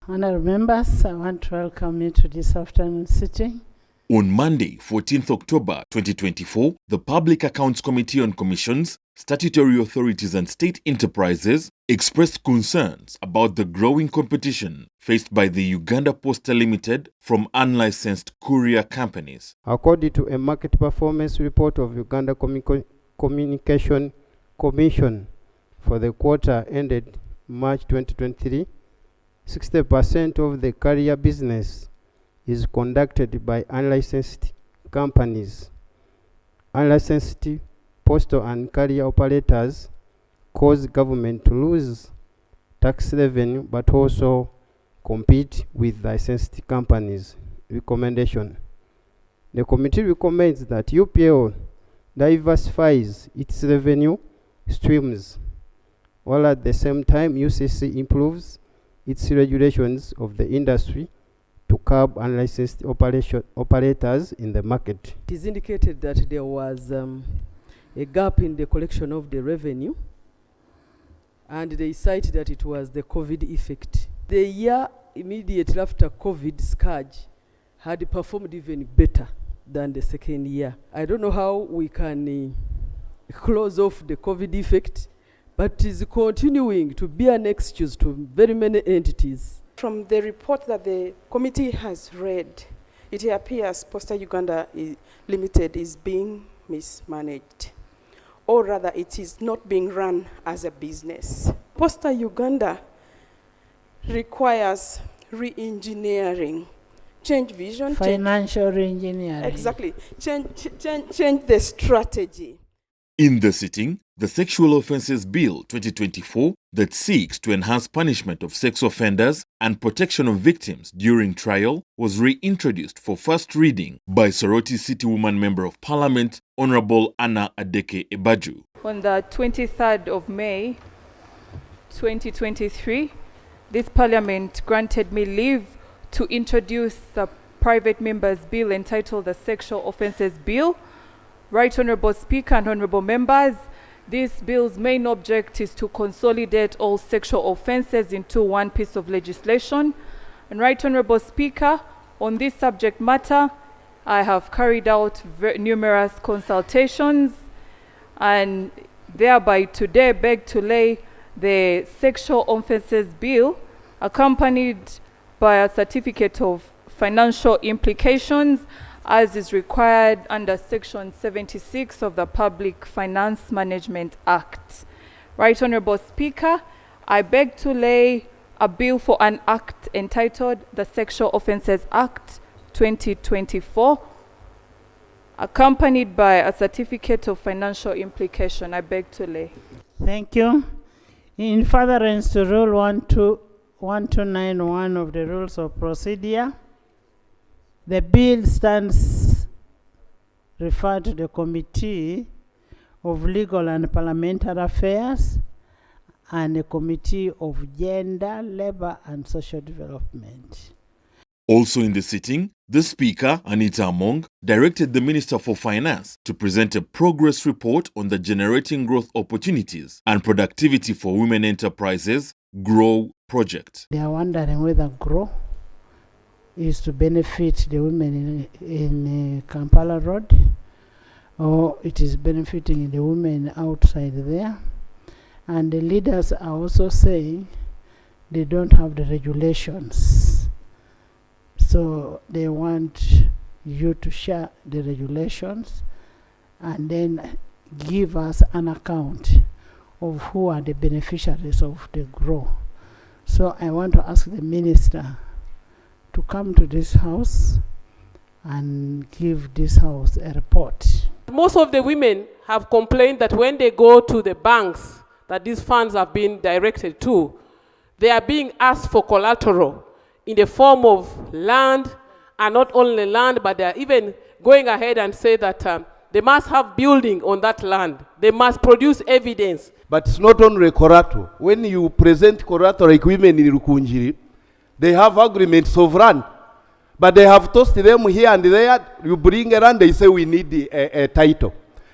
Honourable members, I want to welcome you to this afternoon sitting. On Monday, 14th October 2024, the Public Accounts Committee on Commissions, Statutory Authorities and State Enterprises expressed concerns about the growing competition faced by the Uganda Post Limited from unlicensed courier companies. According to a market performance report of Uganda Communication Commission for the quarter ended March 2023, 60% of the carrier business is conducted by unlicensed companies. Unlicensed postal and carrier operators cause government to lose tax revenue but also compete with licensed companies. Recommendation. The committee recommends that UPL diversifies its revenue streams, while at the same time UCC improves its regulations of the industry to curb unlicensed operators in the market. It is indicated that there was a gap in the collection of the revenue, and they cite that it was the COVID effect. The year immediately after COVID scourge had performed even better than the second year. I don't know how we can close off the COVID effect, but it is continuing to be an excuse to very many entities. From the report that the committee has read, it appears Posta Uganda Limited is being mismanaged, or rather it is not being run as a business. Posta Uganda requires re-engineering, change vision, Financial re-engineering. Exactly, change the strategy. In the sitting, the Sexual Offences Bill 2024 that seeks to enhance punishment of sex offenders and protection of victims during trial was reintroduced for first reading by Soroti City Woman Member of Parliament, Honourable Adeke Ebaju. On the 23rd of May 2023, this Parliament granted me leave to introduce the private member's bill entitled the Sexual Offences Bill. Right Honourable Speaker and Honourable Members, this bill's main object is to consolidate all sexual offences into one piece of legislation. And Right Honourable Speaker, on this subject matter, I have carried out numerous consultations and thereby today beg to lay the Sexual Offences Bill accompanied by a certificate of financial implications as is required under Section 76 of the Public Finance Management Act. Right Honourable Speaker, I beg to lay a bill for an act entitled the Sexual Offences Act 2024, accompanied by a certificate of financial implication. I beg to lay. Thank you. In furtherance to Rule 1291 of the Rules of Procedure, the bill stands referred to the Committee of Legal and Parliamentary Affairs and the Committee of Gender, Labour and Social Development. Also in the sitting, the Speaker, Anita Among, directed the Minister for Finance to present a progress report on the Generating Growth Opportunities and Productivity for Women Enterprises GROW project. They are wondering whether GROW is to benefit the women in Kampala Road, or it is benefiting the women outside there. And the leaders are also saying they don't have the regulations. So they want you to share the regulations and then give us an account of who are the beneficiaries of the GROW. So I want to ask the minister to come to this house and give this house a report. Most of the women have complained that when they go to the banks that these funds have been directed to, they are being asked for collateral in the form of land, and not only land, but they are even going ahead and say that they must have building on that land. They must produce evidence. But it's not only collateral. When you present collateral like women in Rukunjiri, they have agreements of land, but they have tossed them here and there. You bring a land, they say we need a title.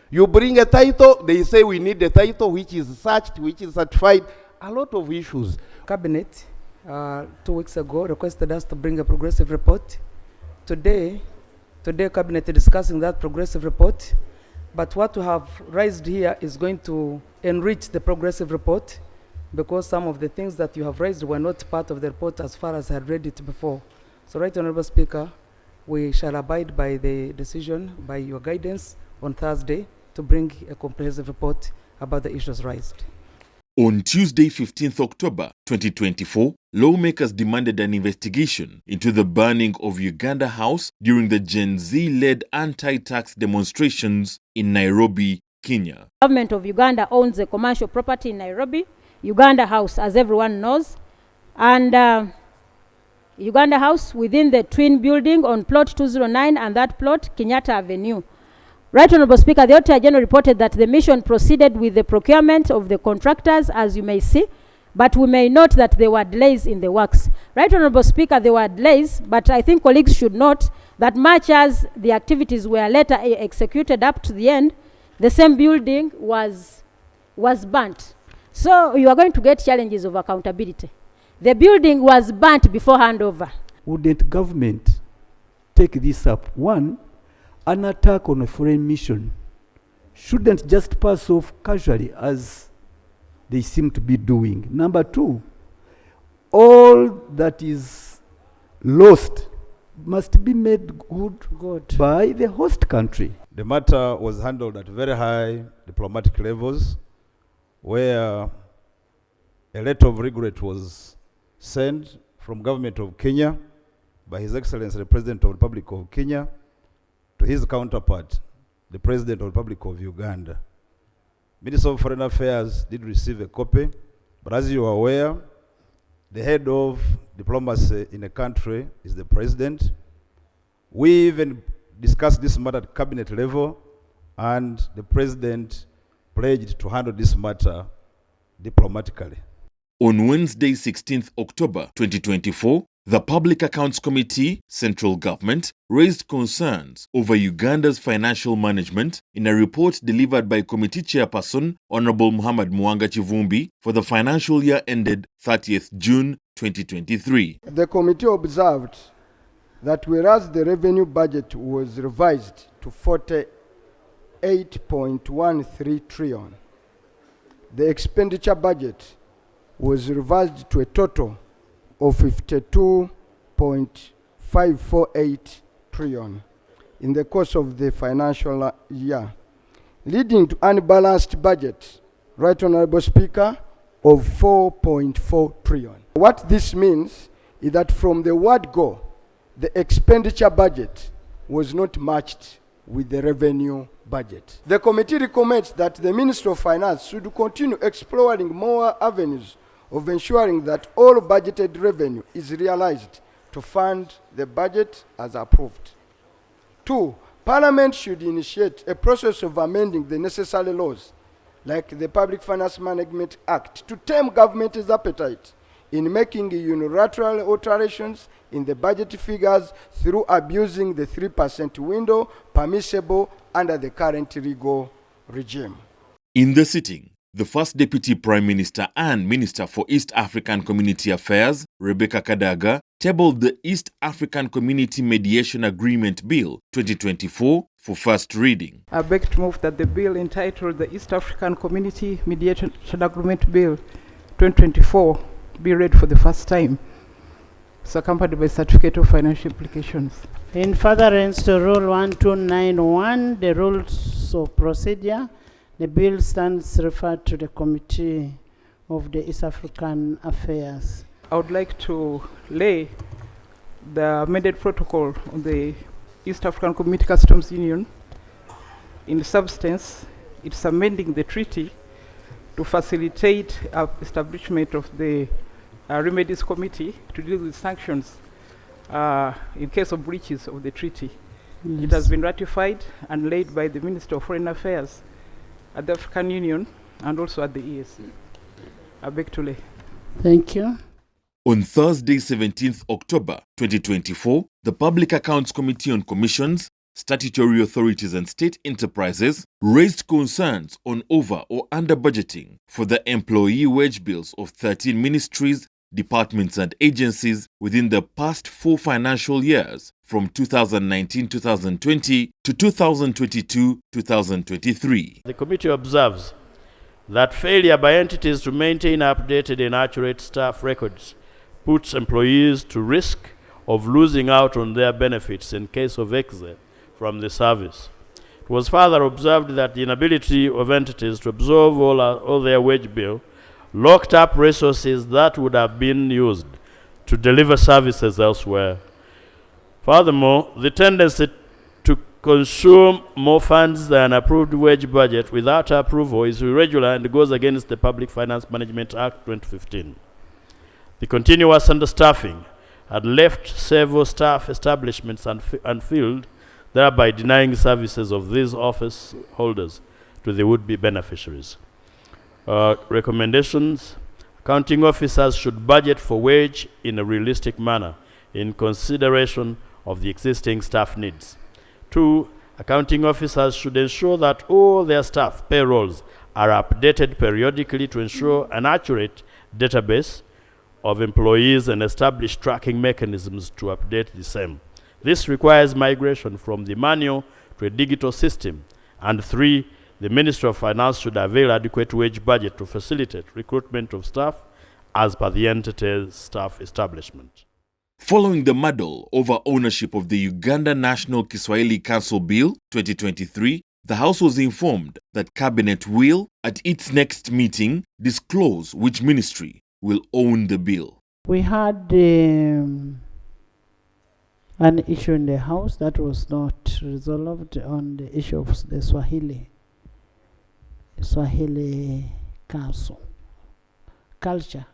You bring a title, they say we need a title which is searched, which is certified. A lot of issues. Cabinet 2 weeks ago, requested us to bring a progressive report. Today Cabinet is discussing that progressive report, but what we have raised here is going to enrich the progressive report, because some of the things that you have raised were not part of the report as far as I had read it before. So, Right Honourable Speaker, we shall abide by the decision, by your guidance on Thursday, to bring a comprehensive report about the issues raised. On Tuesday, 15th October 2024, lawmakers demanded an investigation into the burning of Uganda House during the GenZ-led anti-tax demonstrations in Nairobi, Kenya. The government of Uganda owns a commercial property in Nairobi, Uganda House, as everyone knows, and Uganda House within the twin building on plot 209 and that plot, Kenyatta Avenue. Right Honourable Speaker, the Auditor General reported that the mission proceeded with the procurement of the contractors, as you may see, but we may note that there were delays in the works. Right Honourable Speaker, there were delays, but I think colleagues should note that much as the activities were later executed up to the end, the same building was burnt. So you are going to get challenges of accountability. The building was burnt before handover. Wouldn't government take this up? One, an attack on a foreign mission shouldn't just pass off casually as they seem to be doing. Number two, all that is lost must be made good by the host country. The matter was handled at very high diplomatic levels, where a letter of regret was sent from government of Kenya by His Excellency the President of the Republic of Kenya to his counterpart, the President of the Republic of Uganda. Minister of Foreign Affairs did receive a copy, but as you are aware, the head of diplomacy in a country is the President. We even discussed this matter at cabinet level, and the President pledged to handle this matter diplomatically. On Wednesday, 16th October 2024, the Public Accounts Committee, Central Government, raised concerns over Uganda's financial management in a report delivered by Committee Chairperson Honorable Muwanga Kivumbi for the financial year ended 30th June 2023. The committee observed that whereas the revenue budget was revised to 48.13 trillion, the expenditure budget was revised to a total of 52.548 trillion in the course of the financial year, leading to unbalanced budget, Right Honourable Speaker, of 4.4 trillion. What this means is that from the word go, the expenditure budget was not matched with the revenue budget. The committee recommends that the Ministry of Finance should continue exploring more avenues of ensuring that all budgeted revenue is realized to fund the budget as approved. 2, Parliament should initiate a process of amending the necessary laws, like the Public Finance Management Act, to tame government's appetite in making unilateral alterations in the budget figures through abusing the 3% window permissible under the current legal regime. In the sitting, the First Deputy Prime Minister and Minister for East African Community Affairs, Rebecca Kadaga, tabled the East African Community Mediation Agreement Bill 2024 for first reading. I beg to move that the bill entitled the East African Community Mediation Agreement Bill 2024 be read for the first time. It's accompanied by certificate of financial implications. In furtherance to Rule 1291, the rules of procedure, the bill stands referred to the Committee of the East African Affairs. I would like to lay the amended protocol on the East African Community Customs Union. In substance, it's amending the treaty to facilitate establishment of the Remedies Committee to deal with sanctions in case of breaches of the treaty. Yes. It has been ratified and laid by the Minister of Foreign Affairs at the African Union and also at the EAC. I beg to lay. Thank you. On Thursday, 17th October 2024, the Public Accounts Committee on Commissions, Statutory Authorities and State Enterprises raised concerns on over or under budgeting for the employee wage bills of 13 ministries departments and agencies within the past 4 financial years from 2019-2020 to 2022-2023. The committee observes that failure by entities to maintain updated and accurate staff records puts employees to risk of losing out on their benefits in case of exit from the service. It was further observed that the inability of entities to absorb all their wage bill locked up resources that would have been used to deliver services elsewhere. Furthermore, the tendency to consume more funds than approved wage budget without approval is irregular and goes against the Public Finance Management Act 2015. The continuous understaffing had left several staff establishments unfilled, thereby denying services of these office holders to the would-be beneficiaries. Recommendations: accounting officers should budget for wage in a realistic manner in consideration of the existing staff needs. 2, accounting officers should ensure that all their staff payrolls are updated periodically to ensure an accurate database of employees and establish tracking mechanisms to update the same. This requires migration from the manual to a digital system. And 3, the Ministry of Finance should avail adequate wage budget to facilitate recruitment of staff as per the entity's staff establishment. Following the muddle over ownership of the Uganda National Kiswahili Council Bill 2023, the House was informed that Cabinet will, at its next meeting, disclose which ministry will own the bill. We had an issue in the House that was not resolved on the issue of the Swahili Council Culture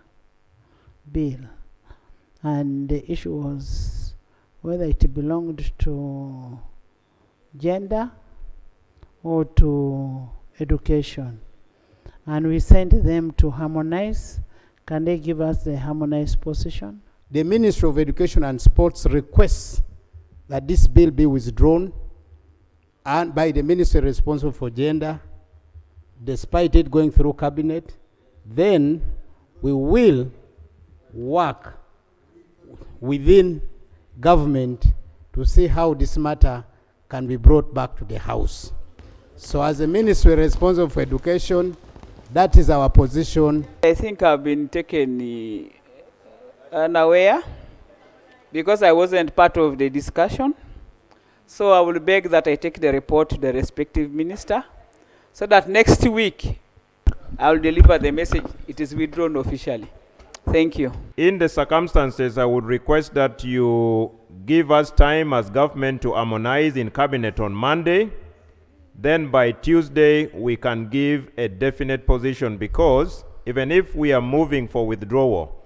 Bill. And the issue was whether it belonged to gender or to education. And we sent them to harmonize. Can they give us the harmonized position? The Ministry of Education and Sports requests that this bill be withdrawn and by the ministry responsible for gender, despite it going through cabinet. Then we will work within government to see how this matter can be brought back to the House. So as a ministry responsible for education, that is our position. I think I've been taken unaware because I wasn't part of the discussion. So I will beg that I take the report to the respective minister so that next week I will deliver the message. It is withdrawn officially. Thank you. In the circumstances, I would request that you give us time as government to harmonize in cabinet on Monday. Then by Tuesday, we can give a definite position, because even if we are moving for withdrawal,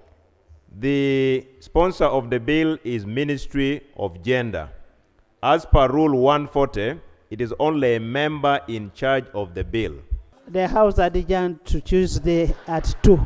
the sponsor of the bill is Ministry of Gender. As per Rule 140, it is only a member in charge of the bill. The House adjourned to Tuesday at 2.